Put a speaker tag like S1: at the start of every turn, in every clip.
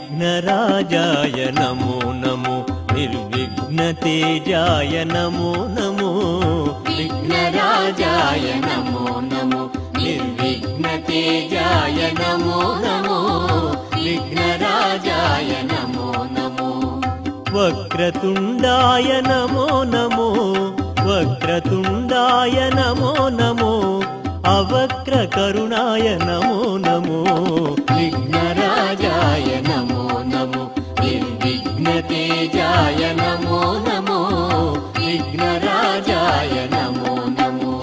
S1: विघ्नराजाय नमो नमो निर्विघ्नतेजाय नमो नमो विघ्नराजाय नमो नमो निर्विघ्नतेजाय नमो नमो विघ्नराजाय नमो नमो वक्रतुण्डाय नमो नमो वक्रतुण्डाय नमो नमो अवक्रकरुणाय नमो नमो विघ्नराजाय नमो नमो निर्विघ्नतेजाय नमो नमो विघ्नराजाय नमो नमो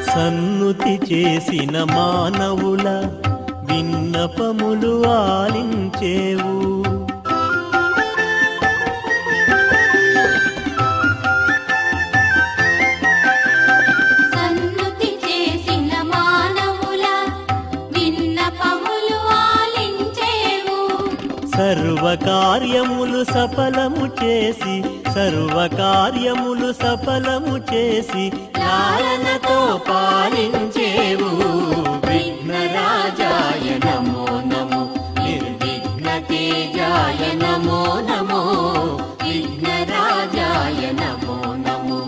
S1: సన్నుతి చేసిన మానవుల విన్నపములు ఆలించేవు
S2: సన్నుతి చేసిన మానవుల విన్నపములు ఆలించేవు
S1: సర్వకార్యములు సఫలము చేసి సర్వకార్యములు సఫలము చేసి లాలనతో పాలించేవు విఘ్నరాజాయ నమో నమో నిర్విఘ్నతేజాయ నమో నమో విఘ్నరాజాయ నమో నమో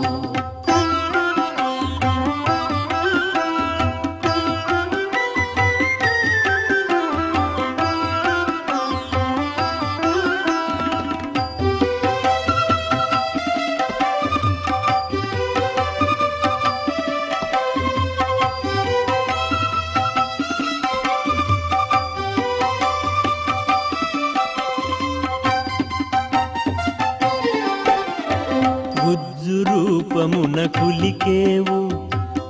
S1: గుజ్జు రూపమున కులికేవు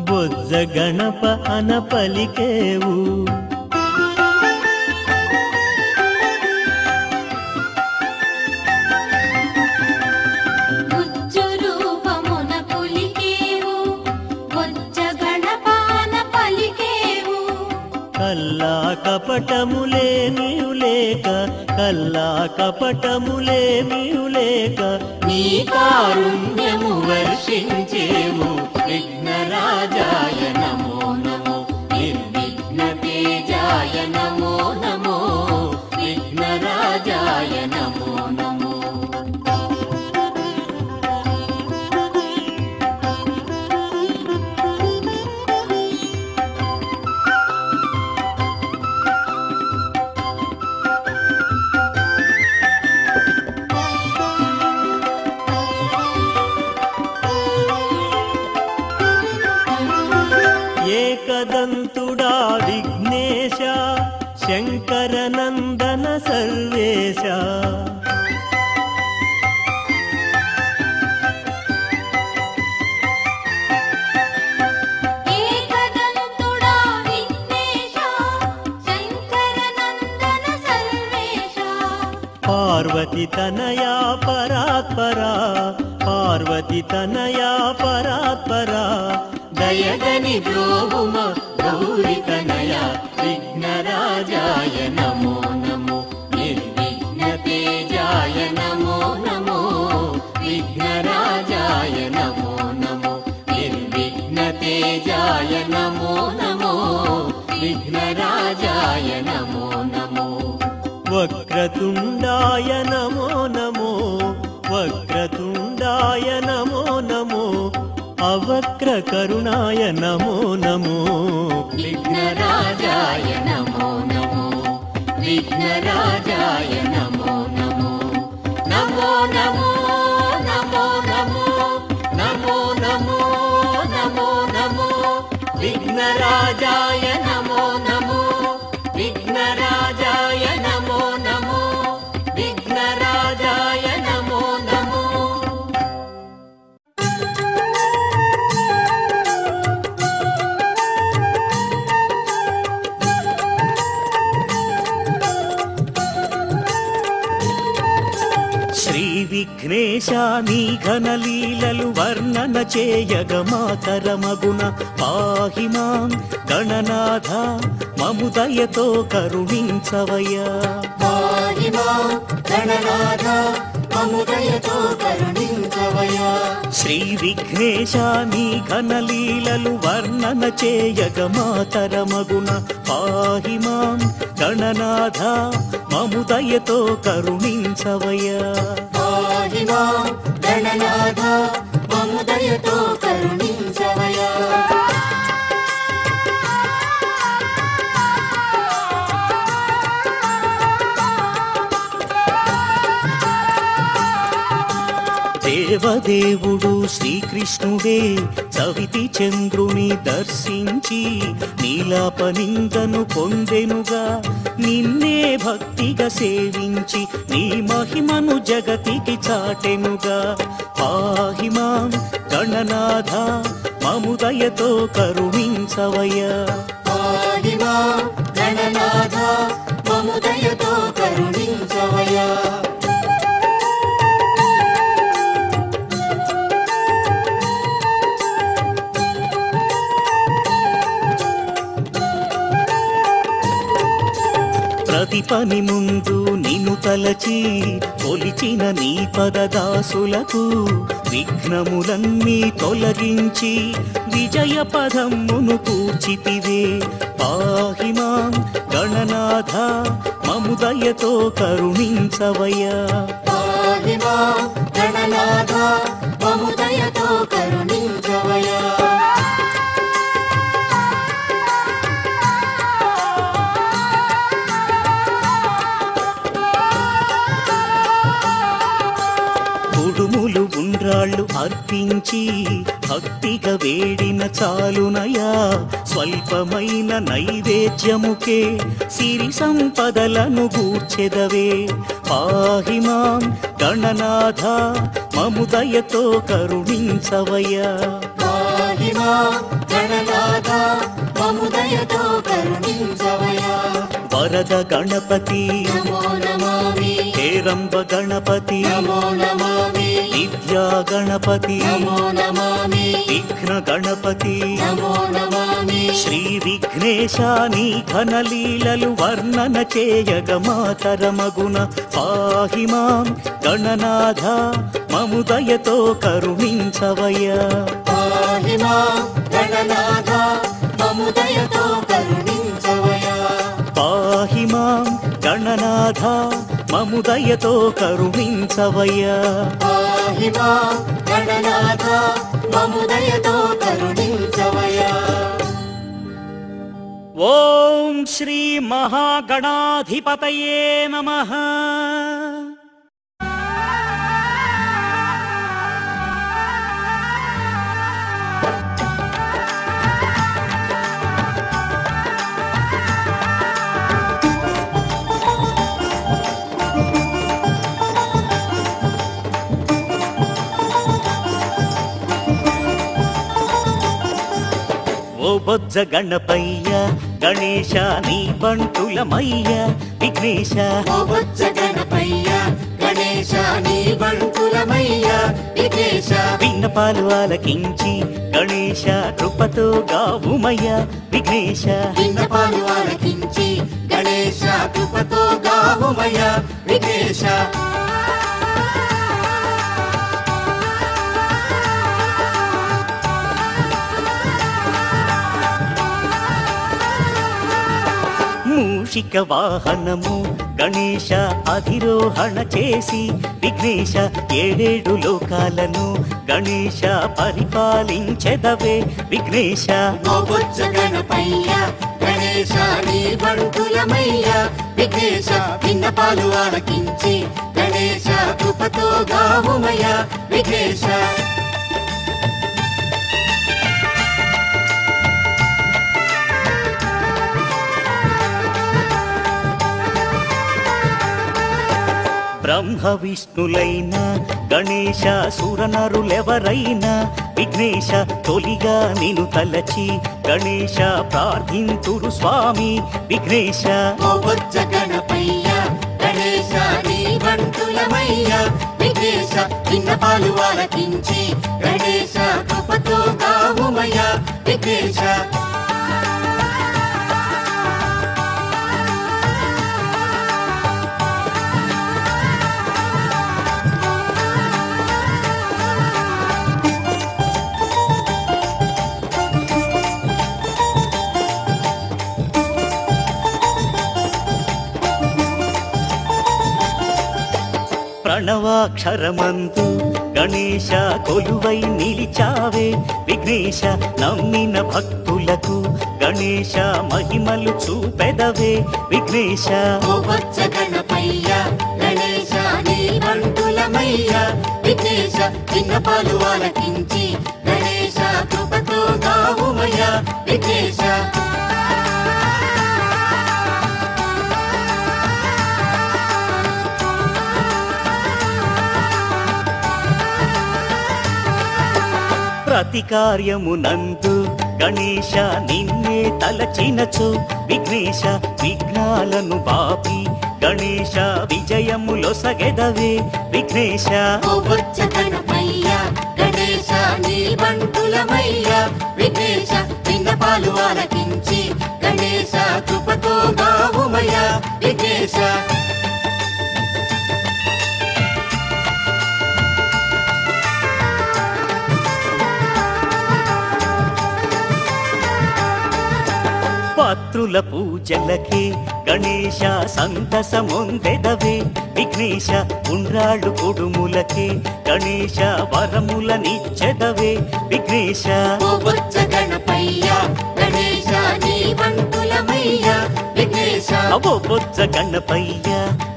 S1: బొజ్జ గణప అన పలికేవు
S2: గుజ్జు రూపమున పులికేవు బొజ్జ గణపాన పలికేవు
S1: కల్లా కపటములేమియు లేక కల్లా కపటములేమియు లేక నీ కారుణ్యము వర్షించేవు విఘ్నరాజాయ నమో నమో నిర్విఘ్నతేజాయ నమో నమో విఘ్నరాజాయ నమో నమో ఏకదంతుడా విఘ్నేశ శంకరనందన సర్వేశ
S2: ఏకదంతుడా విఘ్నేశ శంకరనందన సర్వేశ
S1: పార్వతి తనయా పరాత్పరా పార్వతి తనయా పరాత్పరా దయగని బ్రోవుమ గౌరి తనయ విఘ్నరాజాయ నమో నమో నిర్విఘ్నతేజాయ నమో నమో విఘ్నరాజాయ నమో నమో నిర్విఘ్నతేజాయ నమో నమో విఘ్నరాజాయ నమో నమో వక్రతుండాయ నమో నమో వక్రతుండాయ నమో నమో अवक्रकरुणाय नमो नमो विघ्नराजाय नमो नमो विघ्नराजाय नमो नमो नमो नमो नमो విఘ్నరాజాయ నమో నమో విఘ్నరాజాయ నమో నమో విఘ్నరాజాయ నమో నమో. శ్రీ విఘ్నేశ నీ ఘనలీలలు వర్ణన చేయగ మాతరమగున పాహి మాం గణనాథ మము దయతో కరుణించవయ్యా.
S3: పాహి మాం గణనాథ మము దయతో కరుణించవయ్యా.
S1: శ్రీ విఘ్నేశ నీ ఘనలీలలు వర్ణన చేయగ మాతరమగున పాహి మాం గణనాథ మము దయతో కరుణించవయ్యా.
S3: పాహి మాం గణనాథ మము దయతో కరుణించవయ్యా. దేవదేవుడు శ్రీకృష్ణుడే చవితి చంద్రుని దర్శించి నీలాపనిందను పొందెనుగా. నిన్నే భక్తిగా సేవించి నీ మహిమను జగతికి చాటెనుగా. పాహి మాం గణనాథ మము దయతో కరుణించవయ్యా. పాహి మాం గణనాథ మము దయతో కరుణించవయ్యా. ప్రతి పని ముందు నిన్ను తలచి కొలిచిన నీ పదదాసులకు విఘ్నములన్నీ తొలగించి విజయ పదమును కూర్చితివే. పాహి మాం గణనాథ మము దయతో కరుణించవయ్యా. పాహి మాం గణనాథ మము దయతో కరుణించవయ్యా. కుడుములు ఉండ్రాళ్ళు అర్పించి భక్తిగా వేడిన చాలునయా. స్వల్పమైన నైవేద్యముకే సిరి సంపదలను గూర్చెదవే. పాహి మాం గణనాథ మము దయతో కరుణించవయ్యా. పాహి మాం గణనాథ మము దయతో కరుణించవయ్యా.
S1: వరద గణపతి
S3: నమో నమామి.
S1: హేరంబ గణపతి
S3: నమో నమామి.
S1: విద్యా గణపతి
S3: నమో నమామి.
S1: విఘ్న గణపతి
S3: నమో నమామి.
S1: శ్రీ విఘ్నేశ నీ ఘనలీలలు వర్ణన చేయగ మాతరమగున పాహి మాం గణనాథ మము దయతో కరుణించవయ్యా.
S3: పాహి మాం గణనాథ మము దయతో కరుణించవయ్యా.
S1: పాహి మాం గణనాథ మము దయతో కరుణించవయ్యా.
S3: పాహి మాం గణనాథ మము దయతో కరుణించవయ్యా.
S1: ఓం శ్రీ మహాగణాధిపతయే నమః. ఓ బొజ్జ గణపయ్య గణేశ నీ బంటులమయ్య విఘ్నేశ.
S3: ఓ బొజ్జ గణపయ్య గణేశ నీ బంటులమయ్య విఘ్నేశ.
S1: విన్నపాలు ఆలకించి గణేశ కృపతో గావుమయ్య విఘ్నేశ.
S3: విన్నపాలు ఆలకించి గణేశ కృపతో గావుమయ్య విఘ్నేశ. మూషిక వాహనము గణేశ అధిరోహణ చేసి విఘ్నేశ ఏడేడు లోకాలను గణేశ పరిపాలించెదవే విఘ్నేశ. ఓ బొజ్జ గణపయ్య గణేశ నీ బంటులమయ్య విఘ్నేశ. విన్నపాలు ఆలకించి గణేశ కృపతో గావుమయ్య విఘ్నేశ.
S1: బ్రహ్మ విష్ణులైన గణేశ సురనరులెవరైనా విఘ్నేశ తొలిగా నిను తలచి గణేశ ప్రార్థింతురు స్వామి విఘ్నేశ.
S3: ఓ బొజ్జ గణపయ్య గణేశ నీ బంటులమయ్య విఘ్నేశ విన్నపాలు ఆలకించి గణేశ కృపతో కావుమయ్య విఘ్నేశ.
S1: ప్రణవాక్షరమందు గణేశ కొలువై నిలిచావే విఘ్నేశ నమ్మిన భక్తులకు గణేశ మహిమలు చూపెదవే విఘ్నేశ.
S3: ఓ బొజ్జ గణపయ్య గణేశ నీ బంటులమయ్య విఘ్నేశ విన్నపాలు ఆలకించి గణేశ కృపతో కావుమయ్య విఘ్నేశ.
S1: ప్రతి కార్యమునందు గణేశ నిన్నే తలచినచు విఘ్నేశ విఘ్నాలను బాపి గణేశ విజయములొసగెదవే విఘ్నేశ.
S3: ఓ బొజ్జ గణపయ్య గణేశ నీ బంటులమయ్య విఘ్నేశ విన్నపాలు ఆలకించి గణేశ కృపతో కావుమయ్య విఘ్నేశ.
S1: పత్రుల పూజలకే గణేశ సంతసమొందెదవే విఘ్నేశ ఉండ్రాళ్ళు కుడుములకే గణేశ వరములనిచ్చెదవే విఘ్నేశ.
S3: ఓ బొజ్జ గణపయ్య గణేశ నీ బంటులమయ్య విఘ్నేశ.
S1: అవో బొజ్జ గణపయ్య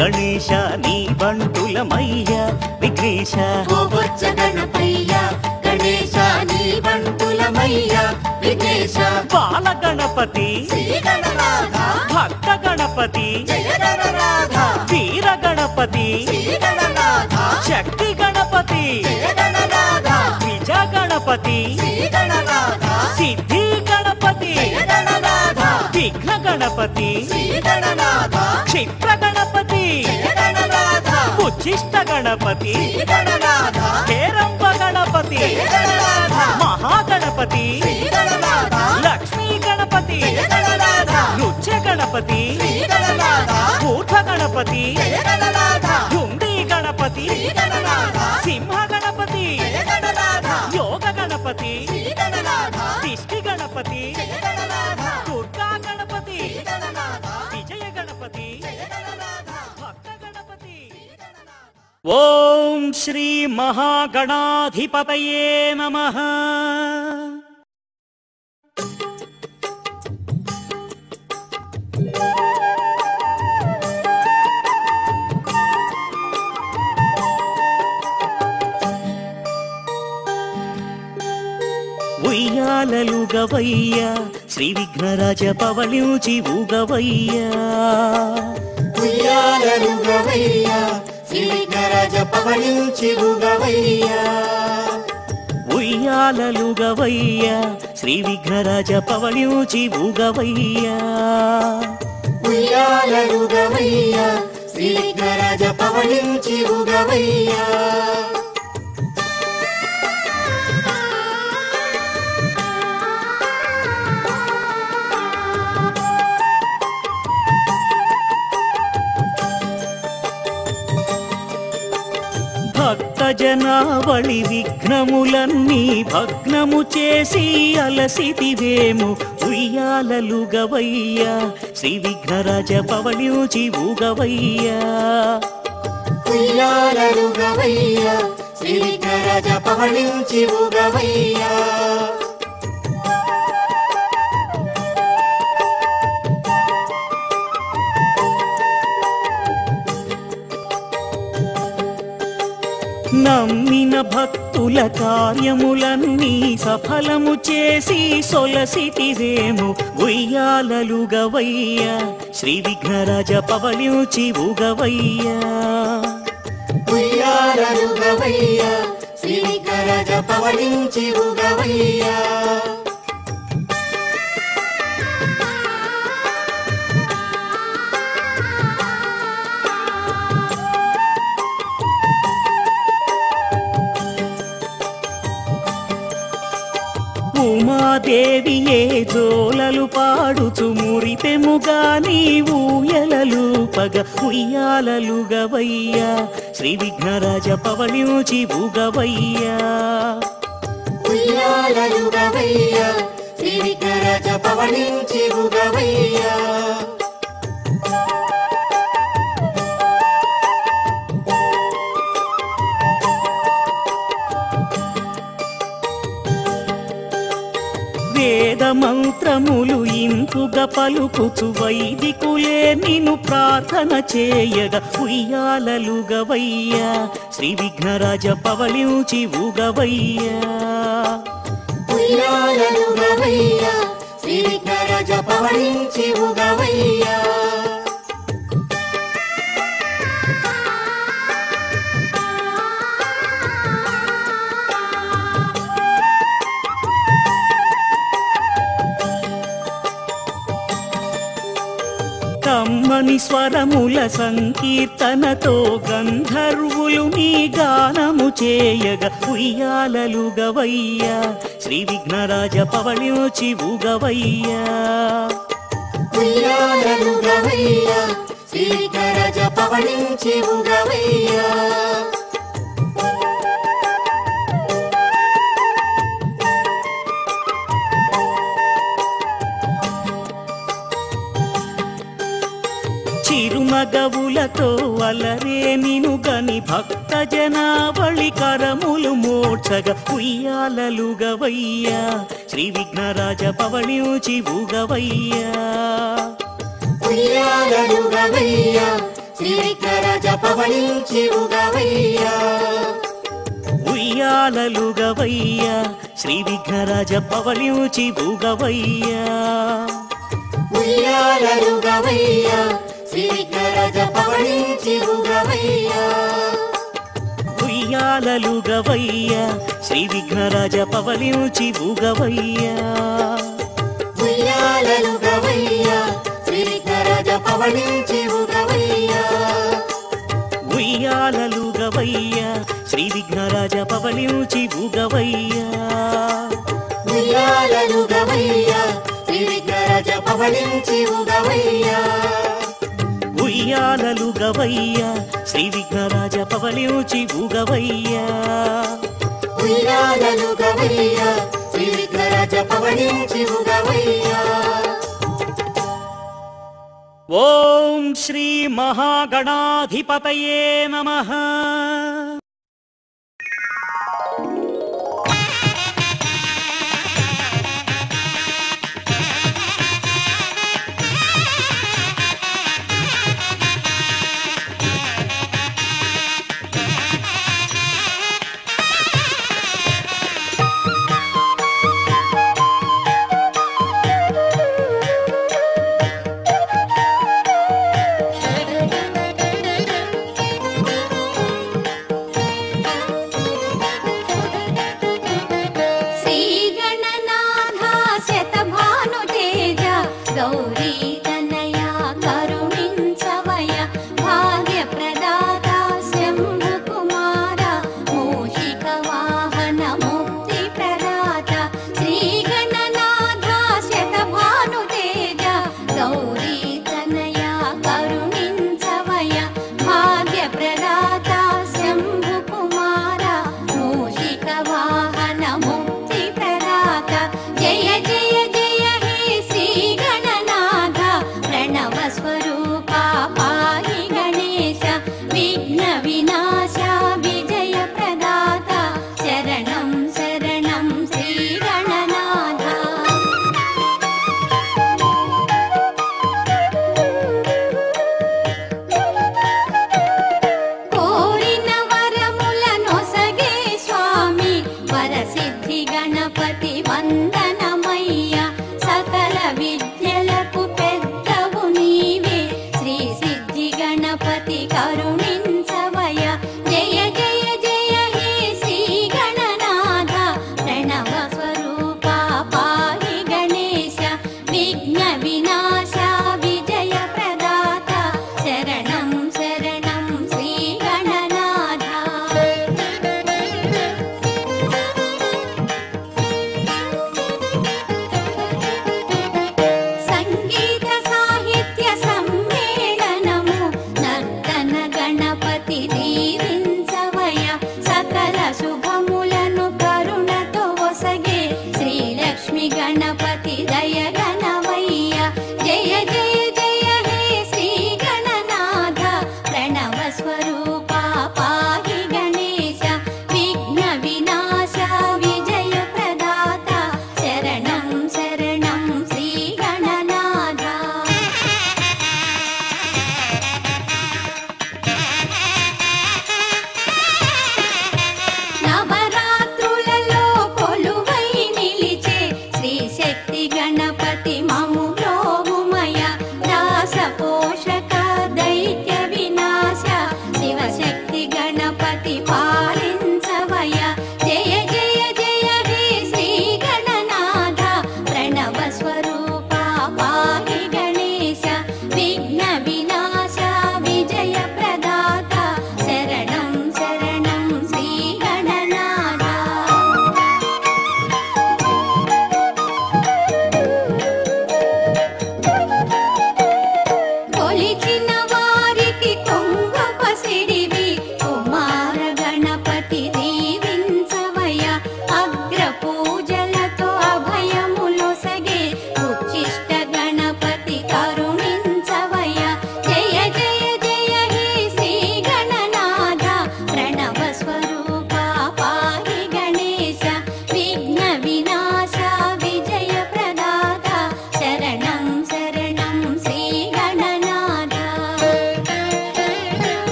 S1: గణేశ నీ బంటులమయ్య విఘ్నేశ.
S3: ఓ బొజ్జ గణపయ్య గణేశ నీ బంటులమయ్య విఘ్నేశ.
S1: బాల గణపతి
S3: శ్రీ గణనాథ
S1: భక్త గణపతి
S3: జయ గణనాథ
S1: వీర గణపతి
S3: శ్రీ గణనాథ
S1: శక్తి గణపతి
S3: జయ గణనాథ
S1: విజ గణపతి
S3: శ్రీ గణనాథ
S1: సిద్ధి గణపతి
S3: జయ గణనాథ
S1: విఘ్న గణపతి
S3: శ్రీ గణనాథ
S1: క్షిప్ర గణపతి
S3: జయ గణనాథ
S1: ఉచ్చిష్ట గణపతి
S3: శ్రీ గణనాథ
S1: హేరంబ గణపతి
S3: జయ గణనాథ
S1: మహాగణపతి
S3: శ్రీ గణనాథ
S1: లక్ష్మీ గణపతి
S3: జయ గణనాథ
S1: నృత్య గణపతి
S3: శ్రీ గణనాథ
S1: ఊర్ధ గణపతి
S3: జయ గణనాథ
S1: ఢుండి గణపతి
S3: శ్రీ గణనాథ
S1: సింహ గణపతి
S3: జయ గణనాథ
S1: యోగ గణపతి
S3: శ్రీ గణనాథ
S1: దిష్టి గణపతి
S3: జయ గణనాథ
S1: దుర్గా గణపతి
S3: శ్రీ గణనాథ
S1: విజయ గణపతి
S3: జయ గణనాథ
S1: భక్త గణపతి. ఓం శ్రీ మహాగణాధిపతయే నమః. ఉయ్యాలలుగవయ్య శ్రీ విఘ్నరాజ పవళించి ఊగవయ్య.
S3: ఉయ్యాలలుగవయ్య శ్రీ విఘ్నరాజ పవళించి ఊగవయ్య.
S1: ఉయ్యాలలుగవయ్య శ్రీ విఘ్నరాజ పవళించి ఊగవయ్య.
S3: ఉయ్యాలలుగవయ్య శ్రీ విఘ్నరాజ పవళించి ఊగవయ్య.
S1: భక్త జనావళి విఘ్నములన్నీ భగ్నము చేసి అలసితివేము. ఉయ్యాలలుగవయ్య శ్రీ విఘ్నరాజ పవళించి ఊగవయ్య.
S3: ఉయ్యాలలుగవయ్య శ్రీ విఘ్నరాజ పవళించి ఊగవయ్య.
S1: నమ్మిన భక్తుల కార్యములన్నీ సఫలము చేసి సొలసితివేము. ఉయ్యాలలుగవయ్య శ్రీ విఘ్నరాజ పవళించి ఊగవయ్య.
S3: ఉయ్యాలలుగవయ్యా శ్రీ విఘ్నరాజ పవళించి ఊగవయ్యా
S1: ఉమాదేవియే జోలలు పాడుచు మురిపెముగా నీ ఊయలలు పగ ఉయ్యాలలుగవయ్యా శ్రీ విఘ్నరాజ పవళించి ఊగవయ్యా
S3: ఉయ్యాలలుగవయ్యా శ్రీ విఘ్నరాజ పవళించి ఊగవయ్యా
S1: వేద మంత్రములు ఇంపుగా పలుకుచు వైదికులే నిన్ను ప్రార్థన చేయగా ఉయ్యాలలుగవయ్యా శ్రీ విఘ్నరాజ పవళించి ఊగవయ్యా
S3: ఉయ్యాలలుగవయ్యా శ్రీ విఘ్నరాజ పవళించి ఊగవయ్యా
S1: కమ్మని స్వరముల సంకీర్తనతో గంధర్వులు నీ గానము చేయగా ఉయ్యాలలుగవయ్యా శ్రీ విఘ్నరాజ పవళించి ఊగవయ్యా
S3: ఉయ్యాలలుగవయ్యా శ్రీ విఘ్నరాజ పవళించి ఊగవయ్యా
S1: చిరుమగవులతో అలరే నిను గని భక్త జనావళి కరములు మోడ్చగా ఉయ్యాలలుగవయ్యా శ్రీ విఘ్నరాజ పవళించి ఊగవయ్యా
S3: ఉయ్యాలలుగవయ్యా శ్రీ విఘ్నరాజ పవళించి ఊగవయ్యా
S1: ఉయ్యాలలుగవయ్యా శ్రీ విఘ్నరాజ పవళించి ఊగవయ్యా
S3: ఉయ్యాలలుగవయ్యా శ్రీ విఘ్నరాజ పవళించి ఊగవయ్యా
S1: ఉయ్యాలలుగవయ్యా శ్రీ విఘ్నరాజ పవళించి ఊగవయ్యా
S3: ఉయ్యాలలుగవయ్యా శ్రీ విఘ్నరాజ పవళించి ఊగవయ్యా
S1: ఉయ్యాలలుగవయ్యా శ్రీ విఘ్నరాజ పవళించి ఊగవయ్యా
S3: ఉయ్యాలలుగవయ్యా శ్రీ విఘ్నరాజ పవళించి ఊగవయ్యా
S1: ఉయ్యాలలుగవయ్యా శ్రీ విఘ్నరాజ పవళించి ఊగవయ్యా
S3: ఉయ్యాలలుగవయ్యా శ్రీ విఘ్నరాజ పవళించి ఊగవయ్యా
S1: ఓం శ్రీ మహాగణాధిపతయే నమః.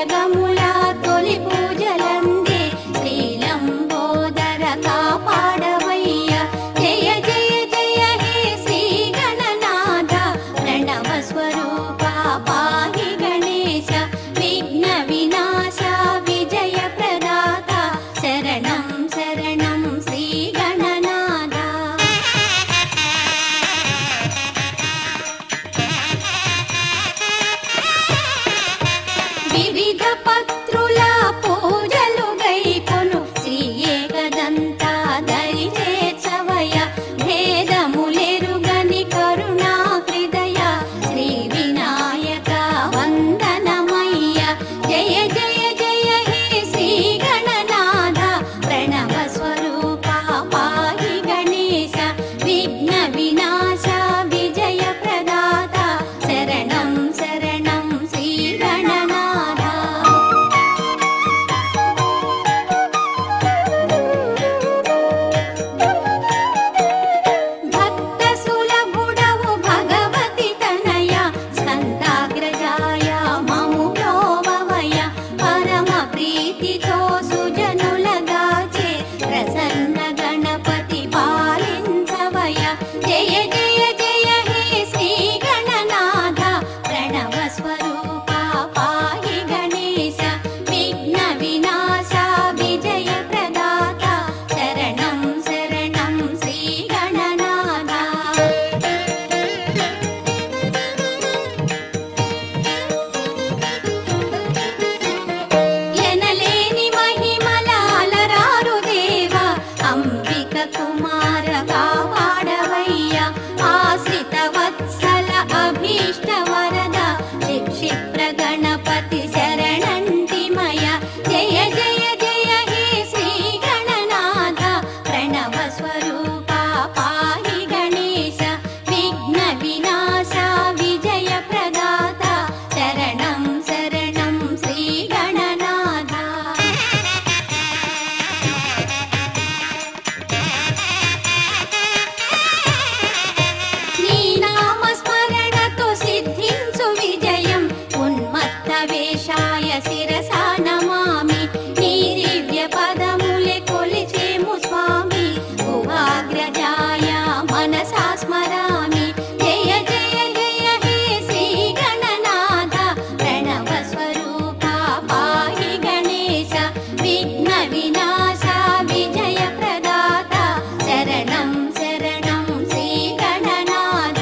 S2: జగముల తొలి పూజలందే శ్రీలంబోదర కాపాడవయ్య జయ జయ జయ హే శ్రీ గణనాథ ప్రణవ స్వరూప పాహి గణేశ విఘ్న వినాశ విజయ ప్రదాత శరణం శరణం శ్రీ గణనాథ వివిధ పత్రుల పూజలు గైకొను శ్రీ ఏకదంత దరి చేర్చవయ భేదములెరుగని కరుణా హృదయ శ్రీ వినాయక వందనమయ్య జయ జయ జయ హే శ్రీ గణనాథ ప్రణవ స్వరూప పాహి గణేశ విఘ్న వినాశ విజయ ప్రదాత శరణం శరణం శ్రీ గణనాథ భక్త సులభుడవు భగవతి తనయ స్కందాగ్రజాయ మము ప్రోవవయ పరమ ప్రీతితో సుజనులగాచే ప్రసన్న గణపతి పాలించవయ జయ జయ జయ హే శ్రీ గణనాథ ప్రణవ స్వరూప పాహి గణేశ విఘ్న వినాశ విజయ ప్రదాత శరణం శరణం శ్రీ గణనాథ ఎనలేని మహిమల అలరారు దేవ అంబిక కుమార కాపాడవయ్య ఆశ్రిత వత్సల అభీష్ట వరద క్షిప్ర గణపతి శరణంటిమయ జయ జయ జయ హే శ్రీ గణనాథ ప్రణవ స్వరూప పాహి గణేశ విఘ్న వినాశ విజయ ప్రదాత శరణం శరణం శ్రీ గణనాథ నీ నామ స్మరణతో సిద్ధించు విజయం ఉన్మత్త వేషాయ శిరసా నమామి నీ దివ్య పదములే కొలిచేము స్వామి గుహాగ్రజాయ మనసా స్మరామి జయ జయ జయ హే శ్రీ గణనాథ ప్రణవ స్వరూప పాహి గణేశ విఘ్న వినాశ విజయ ప్రదాత శరణం శరణం శ్రీ గణనాథ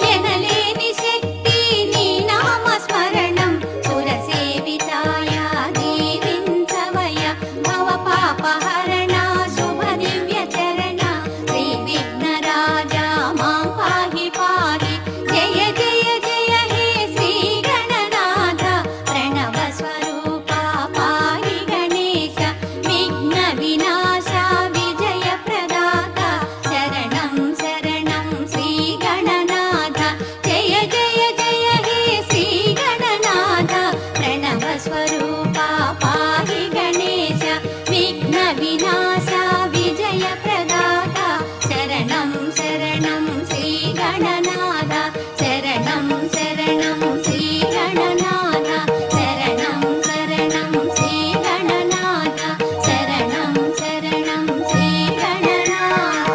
S2: ఎనలేని శక్తి నీ నామ స్మరణం సురసేవితాయ దీవించవయ భవ పాపహరణ శుభ దివ్య చరణ శ్రీ విఘ్నరాజ మాం పాహి పాహి జయ జయ జయ హే శ్రీ గణనాథ ప్రణవ స్వరూప పాహి గణేశ విఘ్న వినాశ విజయ ప్రదాత శరణం శరణం శ్రీ గణనాథ జయ జయ జయ హే శ్రీ గణనాథ ప్రణవ స్వరూప పాహి గణేశ విఘ్న వినాశ విజయ ప్రదాత శరణం శరణం శ్రీ గణనాథ శరణం శరణం శ్రీ గణనాథ శరణం శరణం శ్రీ గణనాథ శరణం శరణం శ్రీ గణనాథ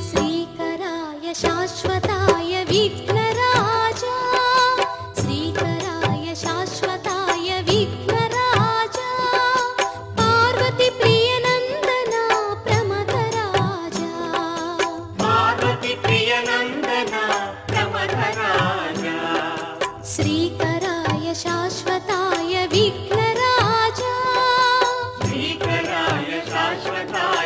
S2: శ్రీకరాయ శాశ్వతాయ విఘ్నరాజా శ్రీకరాయ శాశ్వతాయ విఘ్నరాజా పార్వతి ప్రియనందన ప్రమథరాజా
S3: పార్వతి ప్రియనందన ప్రమథరాజా
S2: శ్రీకరాయ శాశ్వతాయ విఘ్నరాజా
S3: శ్రీకరాయ శాశ్వతాయ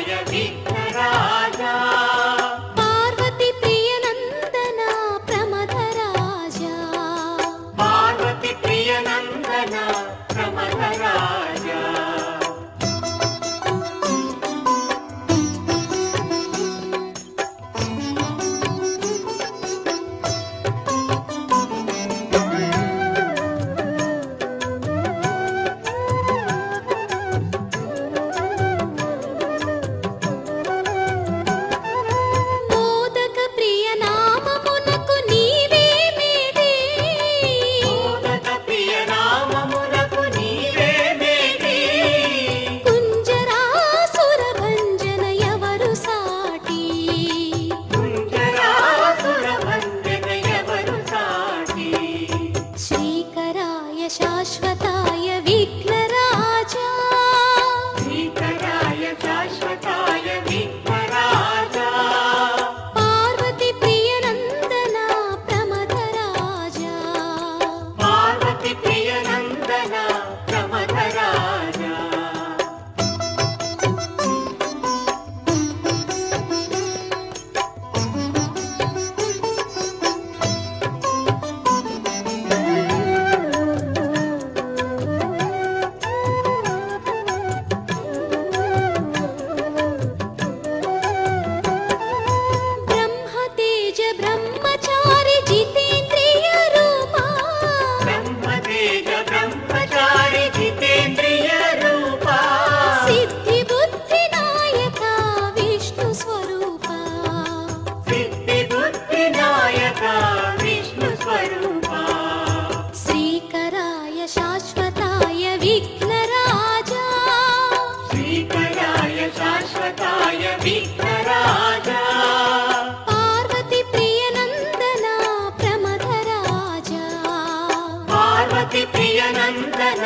S3: పార్వతి ప్రియనందన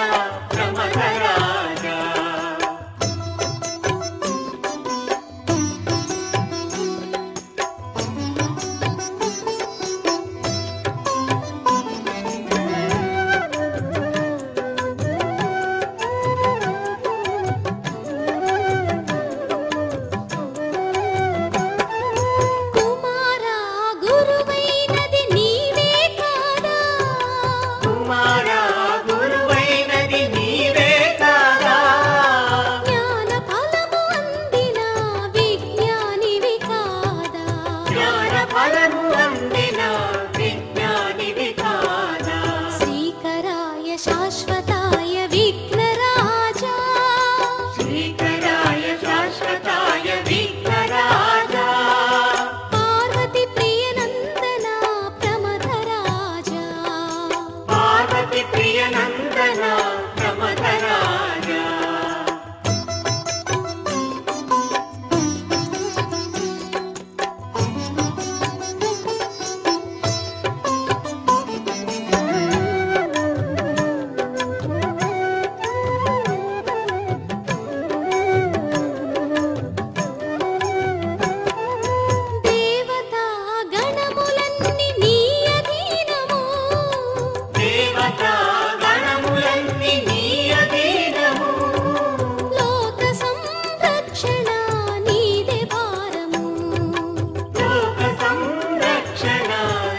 S3: ప్రమథరాజా
S2: కుమారా గురువైనది నీవే కాదా
S3: కుమారా గురువైనది నీవే కాదా
S2: జ్ఞాన ఫలము అందిన విజ్ఞానివి కాదా
S3: జ్ఞాన ఫలము అందిన విజ్ఞానివి కాదా
S2: శ్రీకరాయ శాశ్వతాయ విఘ్నరాజా
S3: శ్రీకరాయ శాశ్వతాయ విఘ్నరాజా
S2: పార్వతి ప్రియనందన ప్రమథరాజా
S3: పార్వతి ప్రియనందన ప్రమథరాజా
S2: దేవతా గణములన్నీ నీ అధీనము
S3: దేవతా గణములన్నీ నీ అధీనము
S2: లోక సంరక్షణ నీదే భారము
S3: లోక సంరక్షణ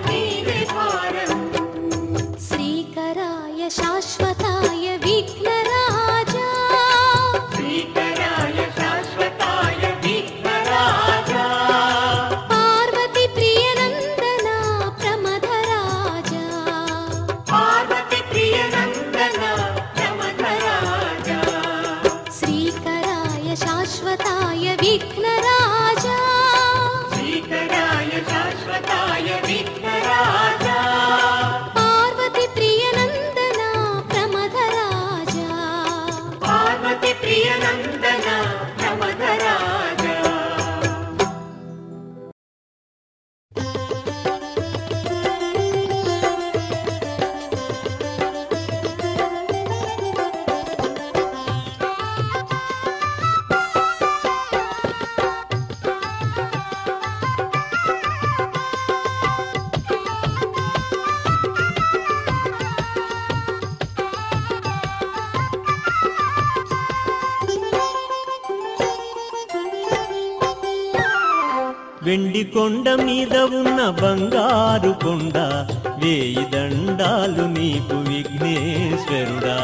S3: నీవే భారము
S2: శ్రీకరాయ శాశ్వతాయ విఘ్నరాజా
S3: శ్రీకరాయ శాశ్వతాయ విఘ్నరాజా
S2: పార్వతి ప్రియనందన ప్రమథరాజా
S3: పార్వతి ప్రియనందన ప్రమథరాజా
S2: శ్రీకరాయ శాశ్వతాయ విఘ్నరాజా
S3: శ్రీకరాయ శాశ్వతాయ విఘ్నరాజా
S2: పార్వతి ప్రియనందన ప్రమథరాజా
S3: పార్వతి ప్రియనందన ప్రమథరాజా
S1: వెండి కొండ మీద ఉన్న బంగారు కొండ వేయి దండాలు నీకు విఘ్నేశ్వరుడా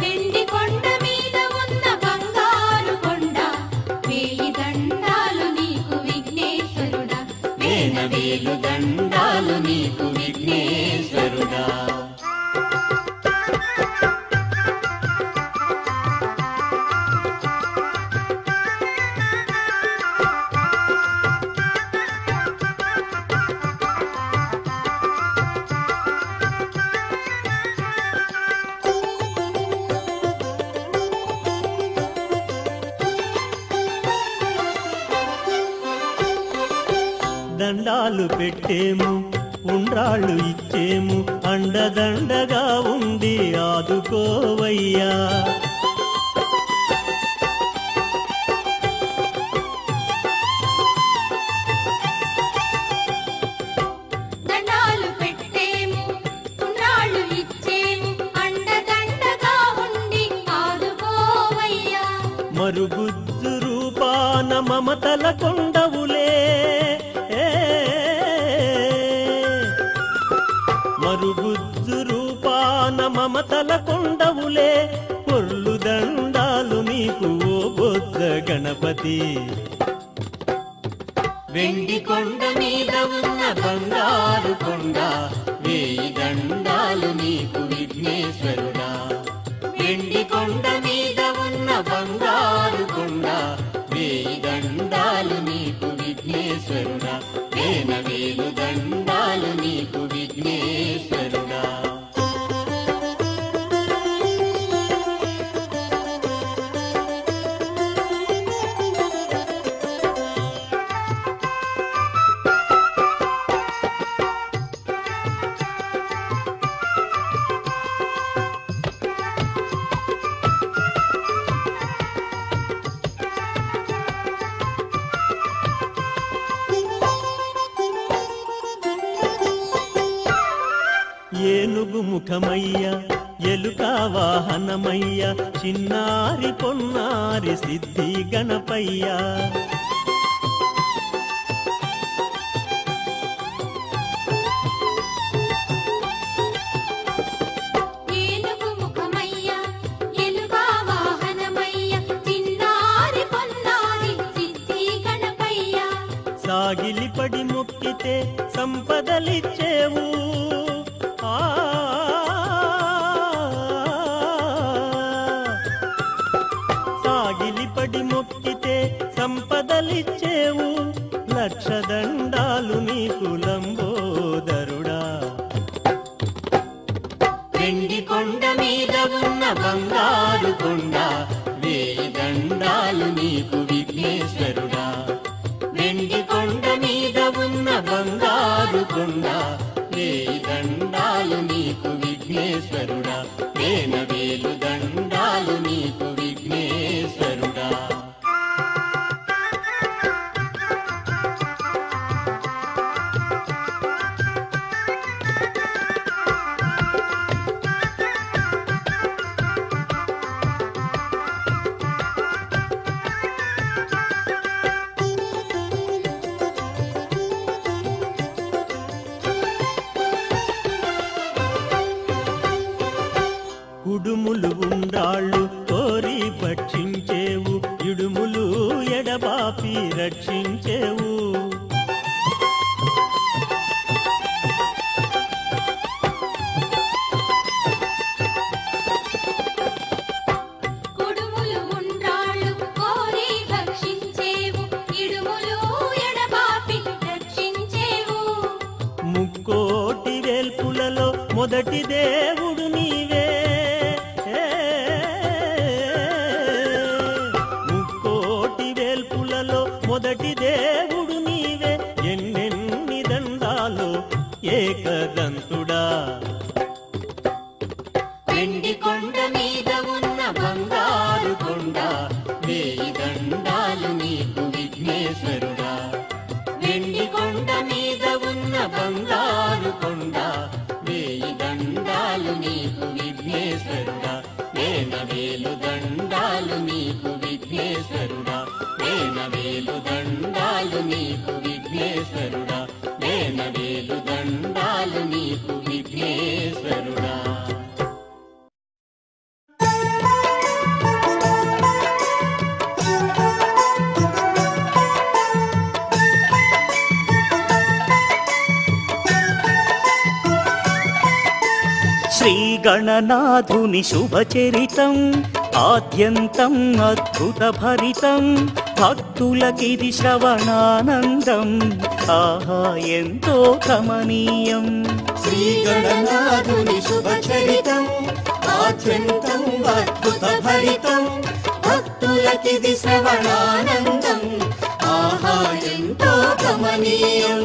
S2: వెండి కొండ మీద ఉన్న బంగారు కొండ వేయి దండాలు నీకు విఘ్నేశ్వరుడా
S1: వేనవేలు దండాలు నీకు విఘ్నేశ్వరుడా దండాలు పెట్టేము ఉండ్రాళ్ళు ఇచ్చేము అండదండగా ఉండి ఆదుకోవయ్యా
S2: దండాలు పెట్టేము ఉండ్రాళ్ళు ఇచ్చేము అండదండగా ఉండి ఆదుకోవయ్యా
S1: మరుగుజ్జు రూపాన మమతల కొండవులే మరుగుజ్జు రూపాన మమతల కొండవులే పొర్లు దండాలు నీకు ఓ బొజ్జ గణపతి వెండి కొండ మీద ఉన్న బంగారు కొండ వేయి దండాలు నీకు విఘ్నేశ్వరుడా వెండి కొండ మీద ఉన్న బంగారు కొండ వేయి దండాలు నీకు విఘ్నేశ్వరుడా వేనవేలు దండాలు నీకు విఘ్నేశ్వరుడా
S4: ఏనుగు ముఖమయ్య ఎలుక వాహనమయ్య చిన్నారి పొన్నారి సిద్ధి గణపయ్య
S2: ఏనుగు ముఖమయ్య ఎలుక వాహనమయ్య చిన్నారి పొన్నారి సిద్ధి గణపయ్య
S4: సాగిలిపడి మొక్కితే సంపదలిచ్చేవు సాగిలిపడి మొక్కితే సంపదలిచ్చేవు లక్ష దండాలు నీకు లంబోదరుడా
S1: వెండి కొండ మీద ఉన్న బంగారు కొండ వేయి దండాలు నీకు విఘ్నేశ్వరుడా వెండి కొండ మీద ఉన్న బంగారు కొండ వేయి దండాలు నీకు విఘ్నేశ్వరుడా వేనవేలు దండాలు నీకు విఘ్నేశ్వరుడా
S4: కుడుములు ఉండ్రాళ్ళు కోరి భక్షించేవు ఇడుములు ఎడబాపి రక్షించేవు
S2: కుడుములు ఉండ్రాళ్ళు కోరి భక్షించేవు ఇడుములు ఎడబాపి రక్షించేవు
S4: ముక్కోటి వేల్పులలో మొదటి దేవుడు నీవే ముక్కోటి వేల్పులలో మొదటి దేవుడు నీవే ఎన్నెన్ని దండాలు ఏకదంతుడా
S1: వెండి కొండ మీద ఉన్న బంగారు కొండ వేయి దండాలు నీకు విఘ్నేశ్వరుడా వెండి కొండ మీద ఉన్న బంగారు కొండ వేయి దండాలు నీకు విఘ్నేశ్వరుడా వేనవేలు దండాలు నీకు విఘ్నేశ్వరుడా వేనవేలు దండాలు నీకు విఘ్నేశ్వరుడా వేనవేలు దండాలు నీకు విఘ్నేశ్వరుడా
S5: శ్రీగణనాథుని శుభచరితం ఆద్యంతం అద్భుత భరితం భక్తులకిది శ్రవణానందం ఆహా ఎంతో కమనీయం
S3: శ్రీగణనాథుని శుభచరితం ఆద్యంతం అద్భుత భరితం భక్తులకిది శ్రవణానందం ఆహా ఎంతో కమనీయం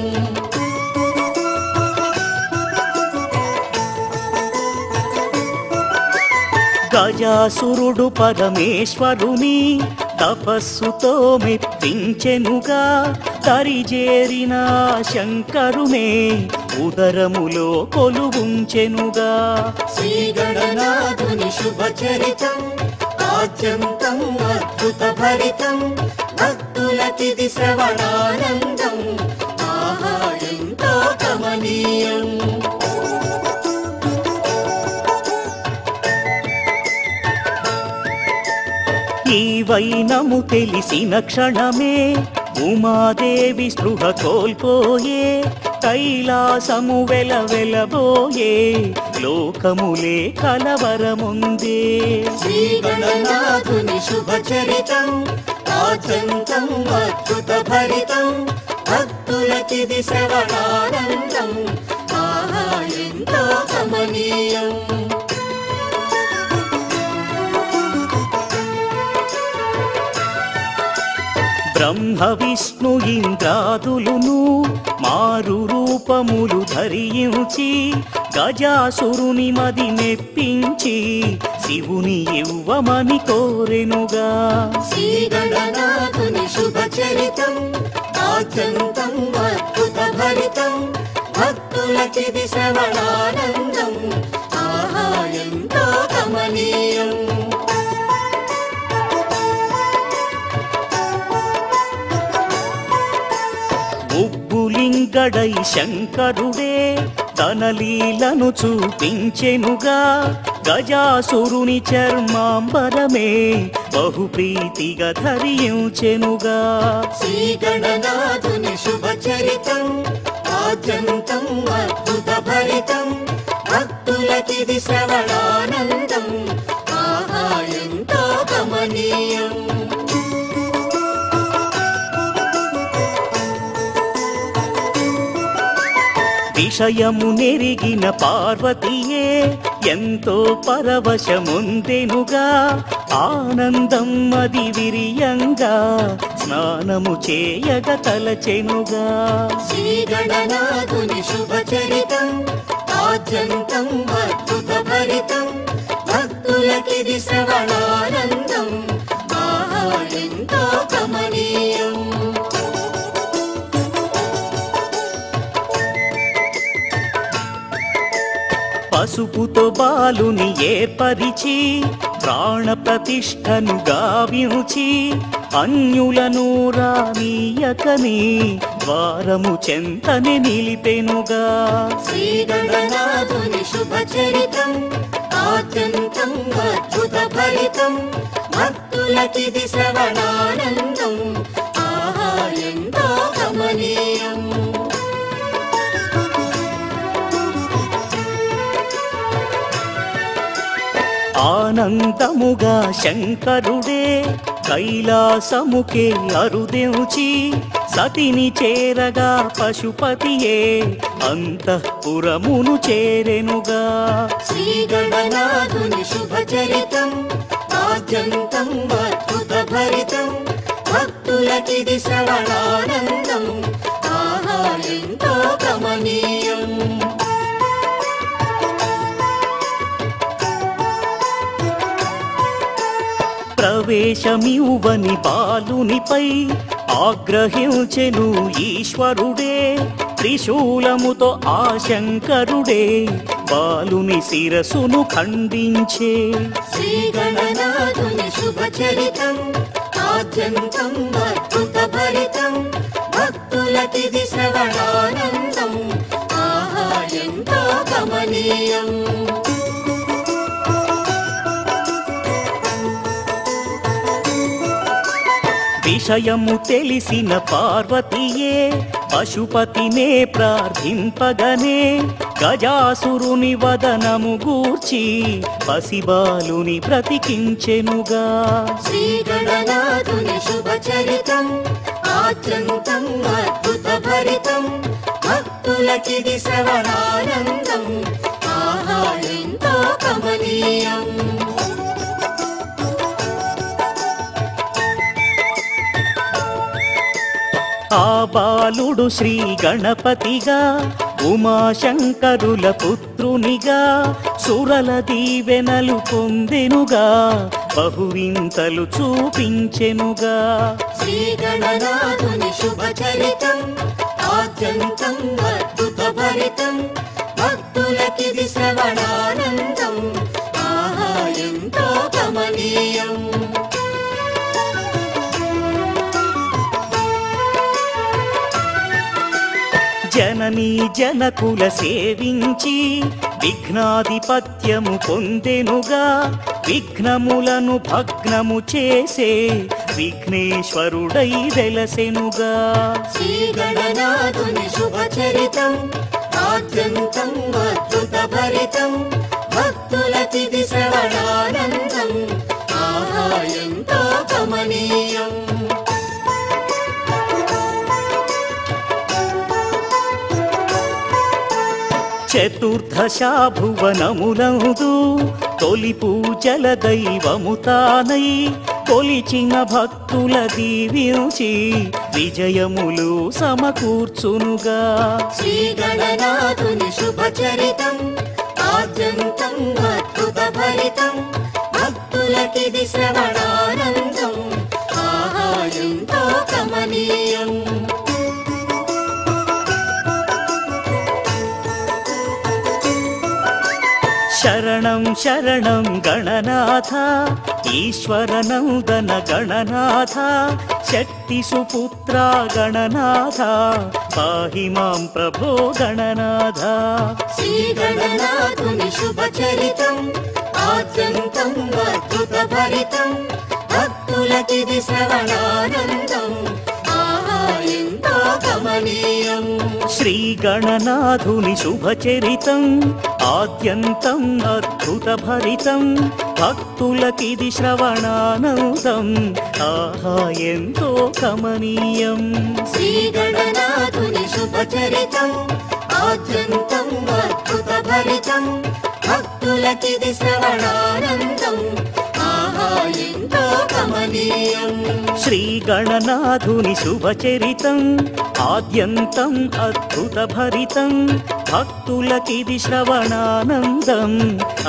S5: గజాసురుడు పరమేశ్వరుని తపస్సుతో మెప్పించెనుగా తరిజేరిన శంకరునే ఉదరములో కొలువుంచెనుగా
S3: శ్రీగణనాథుని శుభచరితం ఆద్యంతం అద్భుత భరితం భక్తులకిది శ్రవణానందం ఆహా ఎంతో కమనీయం
S5: ఈ వైనము తెలిసిన క్షణమే ఉమాదేవి స్పృహ కోల్పోయే కైలాసము వెలవెలబోయే లోకములే కలవరముందే
S3: శ్రీగణనాథుని శుభచరితం ఆద్యంతం అద్భుత భరితం భక్తులకిది శ్రవణానందం ఆహా ఎంతో కమనీయం
S5: బ్రహ్మ విష్ణు ఇంద్రాదులును మారు రూపములు ధరించి గజాసురుని మది మెప్పించి శివుని ఇవ్వమని కోరెనుగా
S3: శ్రీగణనాథుని శుభచరితం ఆద్యంతం అద్భుత భరితం భక్తుల భక్తులకిది శ్రవణానందం ఆహా ఎంతో కమనీయం.
S5: ఉబ్బులింగడై శంకరుడే తన లీలను చూపించెనుగా, గజాసురుని చర్మాంబరమే బహుప్రీతిగా ధరించెనుగా.
S3: శ్రీ గణనాథుని శుభచరితం ఆద్యంతం అద్భుత భరితం భక్తులకిది శ్రవణానందం ఆహా ఎంతో కమనీయం.
S5: విషయము నెరిగిన పార్వతీయే ఎంతో పరవశముందెనుగా, ఆనందం అది విరియంగా స్నానము చేయగ తలచెనుగా.
S3: శ్రీ గణనాథుని శుభచరితం ఆద్యంతం అద్భుత భరితం భక్తులకిది శ్రవణానందం ఆహా ఎంతో కమనీయం.
S5: పసుపుతో బాలుని ఏర్పరిచి ప్రాణ ప్రతిష్టను గావించి, అన్యులను రానీయకని ద్వారము చెంతని నిలిపెనుగా.
S3: శ్రీ గణనాథుని శుభచరితం ఆద్యంతం అద్భుత భరితం భక్తులకిది శ్రవణానందం ఆహా ఎంతో కమనీయం.
S5: ఆనందముగా శంకరుడే కైలాసముకే అరుదెంచి, సతిని చేరగా పశుపతియే అంతఃపురమును చేరెనుగా.
S3: శ్రీ గణనాథుని శుభచరితం ఆద్యంతం అద్భుత భరితం భక్తులకిది శ్రవణానందం ఆహా ఎంతో కమనీయం.
S5: ప్రవేశమివ్వని బాలునిపై ఆగ్రహించెను ఈశ్వరుడే, త్రిశూలముతో ఆ శంకరుడే బాలుని శిరసును ఖండించే.
S3: శ్రీ గణనాథుని శుభచరితం ఆద్యంతం అద్భుత భరితం భక్తులకిది శ్రవణానందం ఆహా ఎంతో కమనీయం.
S5: విషయము తెలిసిన పార్వతీయే పశుపతినే ప్రార్థింపగనే, గజాసురుని వదనము గూర్చి పసిబాలుని బ్రతికించెనుగా.
S3: శ్రీ గణనాథుని శుభచరితం ఆద్యంతం అద్భుత భరితం భక్తులకిది శ్రవణానందం ఆహా ఎంతో కమనీయం.
S5: ఆ బాలుడు శ్రీ గణపతిగా ఉమాశంకరుల పుత్రునిగా సురల దీవెనలు పొందెనుగా, బహువింతలు చూపించెనుగా.
S3: శ్రీ గణనాథుని శుభచరితం ఆద్యంతం అద్భుత భరితం భక్తులకిది శ్రవణానందం ఆహా ఎంతో కమనీయం.
S5: జననీ జనకుల సేవించి విఘ్నాధిపత్యము పొందెనుగా, విఘ్నములను భగ్నము చేసే విఘ్నేశ్వరుడై వెలసెనుగా.
S3: శ్రీ గణనాథుని శుభచరితం ఆద్యంతం అద్భుత భరితం భక్తులకిది శ్రవణానందం ఆహా ఎంతో కమనీయం.
S5: చతుర్దశా భువనములందు తొలి పూజల దైవము తానై, కొలిచిన భక్తుల దీవించి విజయములు సమకూర్చునుగా.
S3: శ్రీ గణనాథుని శుభచరితం ఆద్యంతం అద్భుత భరితం భక్తులకిది శ్రవణానందం ఆహా ఎంతో కమనీయం.
S5: శరణం శరణం గణనాథ ఈశ్వరనందన గణనాథ శక్తి సుపుత్ర గణనాథ పాహి మాం ప్రభో గణనాథ.
S3: శ్రీ గణనాథుని శుభచరితం ఆద్యంతం అద్భుత భరితం భక్తులకిది శ్రవణానందం ఆహా ఎంతో కమనీయం.
S5: శ్రీ గణనాథుని శుభచరితం ఆద్యంతం అద్భుత భరితం భక్తులకిది శ్రవణానందం ఆహా ఎంతో కమనీయం.
S3: శ్రీ గణనాథుని శుభచరితం ఆద్యంతం అద్భుత భరితం భక్తులకిది శ్రవణానందం ఆహా ఎంతో కమనీయం.
S5: శ్రీ గణనాథుని శుభచరితం ఆద్యంతం అద్భుత భరితం భక్తులకిది శ్రవణానందం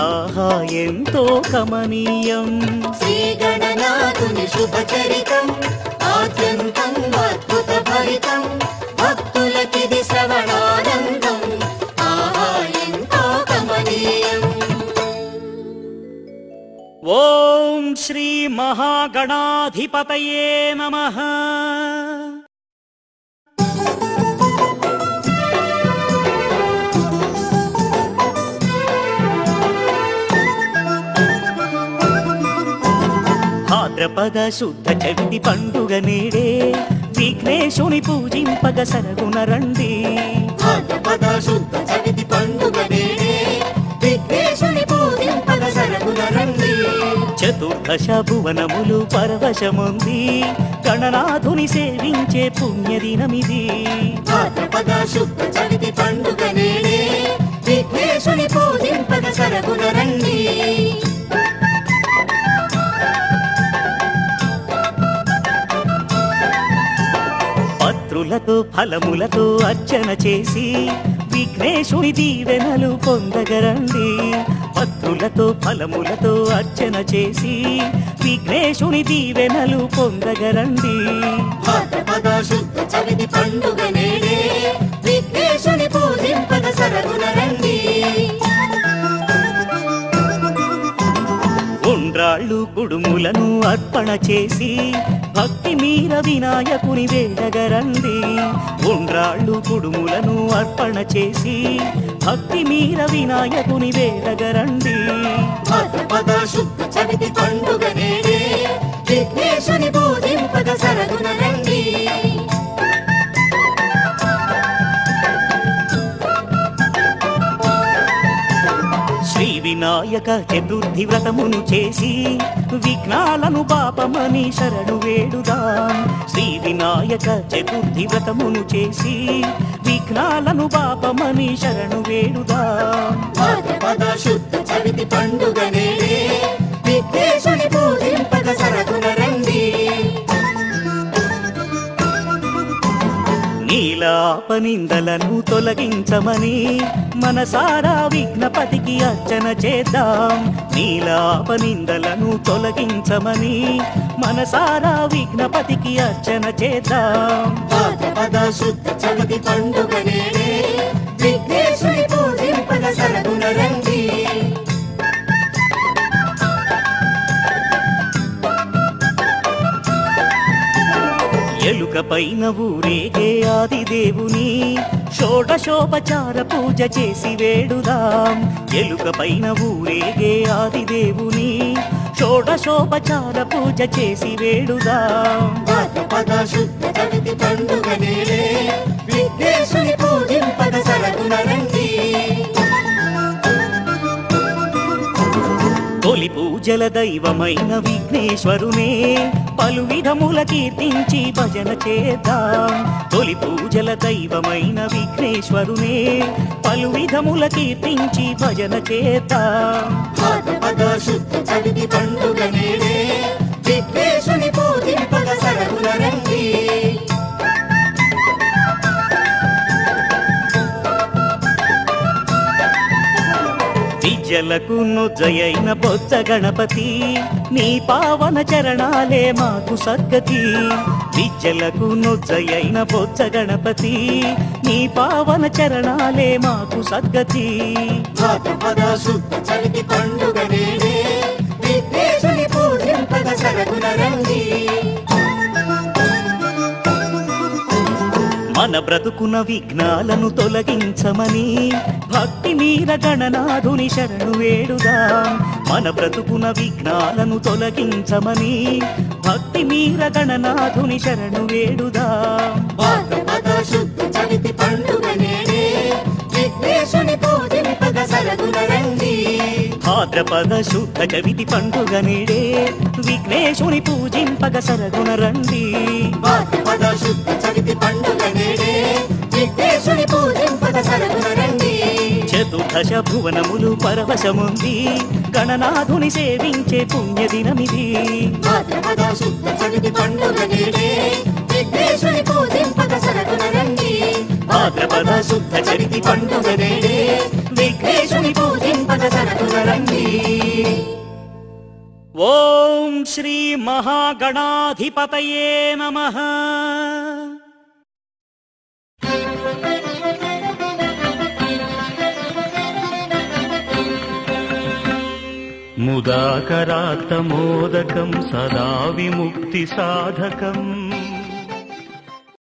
S5: ఆహా ఎంతో కమనీయం.
S3: శ్రీ గణనాథుని శుభచరితం ఆద్యంతం అద్భుత భరితం భక్తులకిది శ్రవణానందం ఆహా ఎంతో కమనీయం.
S5: ఓం శ్రీ మహాగణాధిపతయే నమః. భాద్రపద శుద్ధ చవితి పండుగ నేడే విఘ్నేశుని పూజింపగ సరగున రండి.
S3: భాద్రపద శుద్ధ చవితి పండుగ నేడే విఘ్నేశుని పూజింపగ సరగున రండి.
S5: చతుర్దశ భువనములు పరవశముంది గణనాథుని సేవించే పుణ్యదినమిది.
S3: భాద్రపద శుద్ధ చవితి పండుగ నేడే విఘ్నేశుని పూజింపగ సరగున రండి.
S5: పత్రులతో ఫలములతో అర్చన చేసి విఘ్నేశుని దీవెనలు పొందగరండి. పత్రులతో ఫలములతో అర్చన చేసి విఘ్నేశుని దీవెనలు పొందగరండి.
S3: భాద్రపద శుద్ధ చవితి పండుగ నేడే విఘ్నేశుని పూజింపగ సరగున రండి.
S5: ఉండ్రాళ్ళు గుడుములను అర్పణ చేసి భక్తి మీర వినాయకుని వేడగరండి. ఉండ్రాళ్ళు గుడుములను అర్పణ చేసి భక్తి మీర వినాయకుని వేడగరండి.
S3: భాద్రపద శుద్ధ చవితి పండుగ నేడే విఘ్నేశుని పూజింపగ సరగున రండి.
S5: శ్రీ వినాయక చతుర్థి వ్రతమును చేసి విఘ్నాలను పాపమని శరణు వేడుదాం. శ్రీ వినాయక చతుర్థి వ్రతమును చేసి విఘ్నాలను పాపమని శరణు వేడుదాం.
S3: భాద్రపద శుద్ధ చవితి పండుగ నేడే విఘ్నేశుని పూజింపగ సరగున రండి.
S5: నీలాపనిందలను తొలగించమని మనసారా విఘ్నపతికి అర్చన చేద్దాం. నీలాపనిందలను తొలగించమని మనసారా విఘ్నపతికి అర్చన చేద్దాం.
S3: భాద్రపద శుద్ధ చవితి పండుగ నేడే విఘ్నేశుని పూజింపగ సరగున రండి.
S5: ఎలుక పైన ఊరేగే ఆది దేవుని షోడశోపచార పూజ చేసి వేడుదాం. ఎలుక పైన ఊరేగే ఆది దేవుని షోడశోపచార పూజ చేసి వేడుదాం.
S3: భాద్రపద శుద్ధ చవితి పండుగ నేడే విఘ్నేశుని పూజింపగ సరగున రండి.
S5: తొలి పూజల దైవమైన విఘ్నేశ్వరునే పలు విధముల కీర్తించి భజన చేద్దాం. తొలి పూజల దైవమైన విఘ్నేశ్వరునే పలు విధముల కీర్తించి భజన చేద్దాం.
S3: భాద్రపద శుద్ధ చవితి పండుగ నేడే విఘ్నేశుని పూజింపగ సరగున రండి.
S5: విద్యలకు నుజ్జయైన బొజ్జ గణపతి నీ పావన చరణాలే మాకు సద్గతి విద్యలకు నుజ్జయైన బొజ్జ గణపతి నీ పావన చరణాలే మాకు సద్గతి
S3: భాద్రపద శుద్ధ చవితి పండుగ నేడే విఘ్నేశుని పూజింపగ సరగున రండి
S5: మన బ్రతుకున విఘ్నాలను తొలగించమని భక్తి మీర గణనాథుని శరణు వేడుదాం మన బ్రతుకున విఘ్నాలను తొలగించమని భక్తి మీర గణనాథుని శరణు వేడుదాం
S3: భాద్రపద శుద్ధ చవితి పండుగ నేడే విఘ్నేశుని పూజింపగ సరగున రండి
S5: భాద్రపద శుద్ధ చవితి పండుగ నేడే విఘ్నేశుని పూజింపగ సరగున రండి
S3: భాద్రపద శుద్ధ చవితి పండుగ నేడే విఘ్నేశుని పూజింపగ సరగున రండి
S5: చతుర్దశ భువనములు పరవశముంది గణనాథుని సేవించే పుణ్యదినమిది
S3: భాద్రపద శుద్ధ చవితి పండుగ నేడే విఘ్నేశుని పూజింపగ సరగున రండి భాద్రపద శుద్ధ చవితి పండుగ నేడే విఘ్నేశుని పూజింపగ సరగున రండి
S5: ఓం శ్రీ మహాగణాధిపతయే నమః ముదాకరాత్తమోదకం సదా విముక్తి సాధకం